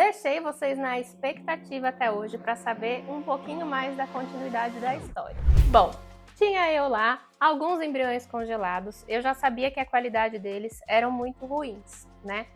Deixei vocês na expectativa até hoje para saber um pouquinho mais da continuidade da história. Bom, tinha eu lá alguns embriões congelados, eu já sabia que a qualidade deles eram muito ruins, né?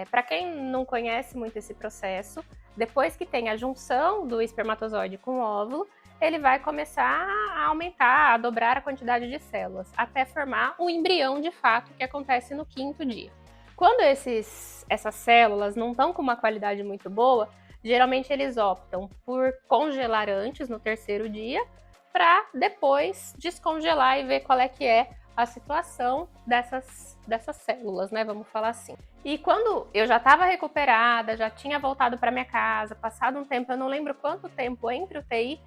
Para quem não conhece muito esse processo, depois que tem a junção do espermatozoide com o óvulo, ele vai começar a aumentar, a dobrar a quantidade de células, até formar o embrião de fato, que acontece no 5º dia. Quando essas células não estão com uma qualidade muito boa, geralmente eles optam por congelar antes, no 3º dia, para depois descongelar e ver qual é que é a situação dessas células, né? Vamos falar assim. E quando eu já estava recuperada, já tinha voltado para minha casa, passado um tempo, eu não lembro quanto tempo entre o TI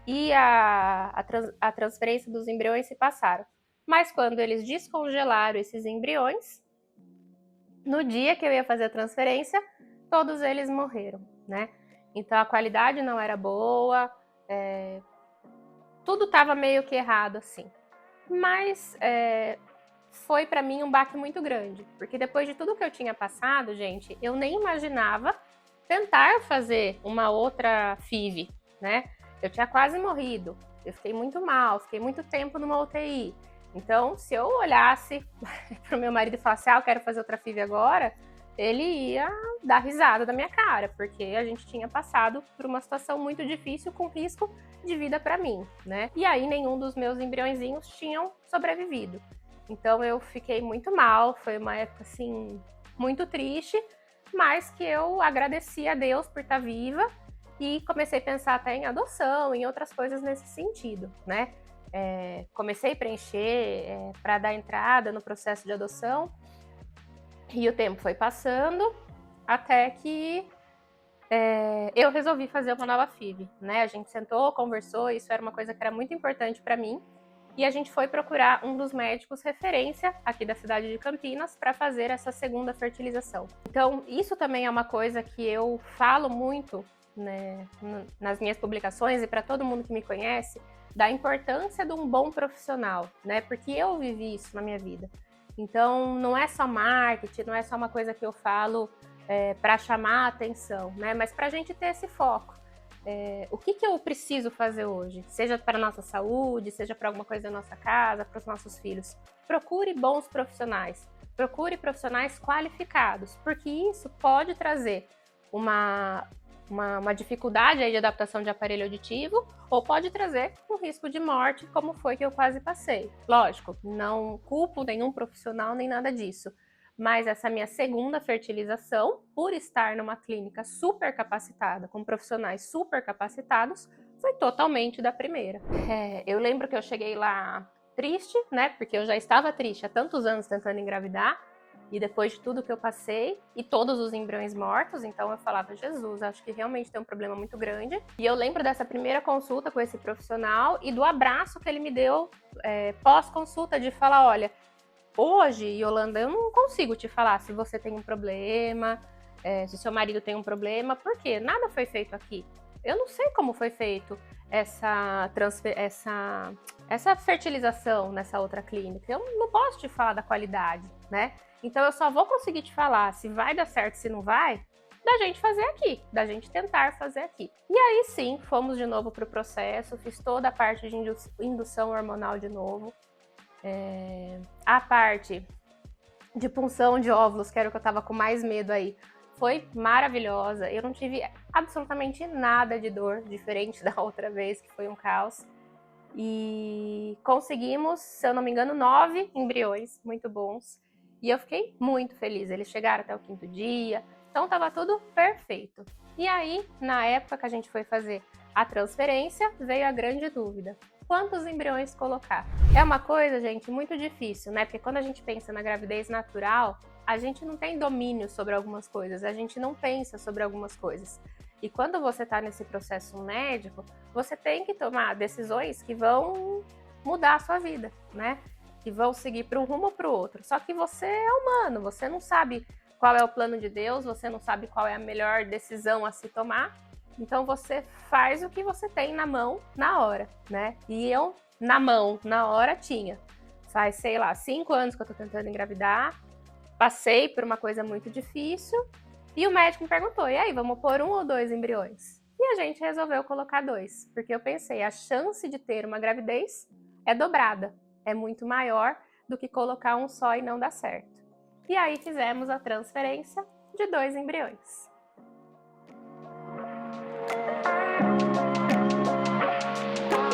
e a transferência dos embriões se passaram. Mas quando eles descongelaram esses embriões, no dia que eu ia fazer a transferência, todos eles morreram, né? Então a qualidade não era boa, tudo estava meio que errado, assim. Mas foi para mim um baque muito grande, porque depois de tudo que eu tinha passado, gente, eu nem imaginava tentar fazer uma outra FIV, né? Eu tinha quase morrido, eu fiquei muito mal, fiquei muito tempo numa UTI. Então, se eu olhasse para o meu marido e falasse, eu quero fazer outra FIV agora, ele ia dar risada da minha cara, porque a gente tinha passado por uma situação muito difícil com risco de vida para mim, né? E aí nenhum dos meus embriõezinhos tinham sobrevivido. Então eu fiquei muito mal, foi uma época assim muito triste, mas que eu agradeci a Deus por estar viva e comecei a pensar até em adoção, em outras coisas nesse sentido, né? Comecei a preencher para dar entrada no processo de adoção e o tempo foi passando até que eu resolvi fazer uma nova FIV, né? A gente sentou, conversou, isso era uma coisa que era muito importante para mim e a gente foi procurar um dos médicos referência aqui da cidade de Campinas para fazer essa segunda fertilização. Então, isso também é uma coisa que eu falo muito, né, nas minhas publicações e para todo mundo que me conhece, da importância de um bom profissional, né? Porque eu vivi isso na minha vida. Então, não é só marketing, não é só uma coisa que eu falo para chamar a atenção, né? Mas para a gente ter esse foco. O que eu preciso fazer hoje? Seja para a nossa saúde, seja para alguma coisa da nossa casa, para os nossos filhos. Procure bons profissionais. Procure profissionais qualificados, porque isso pode trazer uma dificuldade aí de adaptação de aparelho auditivo ou pode trazer um risco de morte, como foi que eu quase passei. Lógico, não culpo nenhum profissional nem nada disso, mas essa minha segunda fertilização, por estar numa clínica super capacitada, com profissionais super capacitados, foi totalmente da primeira. Eu lembro que eu cheguei lá triste, né, porque eu já estava triste há tantos anos tentando engravidar, e depois de tudo que eu passei, e todos os embriões mortos, então eu falava, Jesus, acho que realmente tem um problema muito grande. E eu lembro dessa primeira consulta com esse profissional e do abraço que ele me deu pós-consulta, de falar, olha, hoje, Yolanda, eu não consigo te falar se você tem um problema, se seu marido tem um problema, porque nada foi feito aqui. Eu não sei como foi feito essa fertilização nessa outra clínica. Eu não posso te falar da qualidade, né? Então eu só vou conseguir te falar se vai dar certo, se não vai, da gente fazer aqui, da gente tentar fazer aqui. E aí sim, fomos de novo para o processo, fiz toda a parte de indução hormonal de novo. A parte de punção de óvulos, que era o que eu tava com mais medo aí, foi maravilhosa. Eu não tive absolutamente nada de dor, diferente da outra vez, que foi um caos. E conseguimos, se eu não me engano, 9 embriões muito bons. E eu fiquei muito feliz. Eles chegaram até o 5º dia, então tava tudo perfeito. E aí, na época que a gente foi fazer a transferência, veio a grande dúvida. Quantos embriões colocar? É uma coisa, gente, muito difícil, né? Porque quando a gente pensa na gravidez natural, a gente não tem domínio sobre algumas coisas, a gente não pensa sobre algumas coisas. E quando você está nesse processo médico, você tem que tomar decisões que vão mudar a sua vida, né? Que vão seguir para um rumo ou para o outro. Só que você é humano, você não sabe qual é o plano de Deus, você não sabe qual é a melhor decisão a se tomar. Então você faz o que você tem na mão na hora, né? E eu, na mão, na hora, tinha. Faz, sei lá, 5 anos que eu tô tentando engravidar, passei por uma coisa muito difícil E o médico me perguntou, e aí, vamos pôr 1 ou 2 embriões? E a gente resolveu colocar 2, porque eu pensei, a chance de ter uma gravidez é dobrada, é muito maior do que colocar um só e não dar certo. E aí fizemos a transferência de 2 embriões.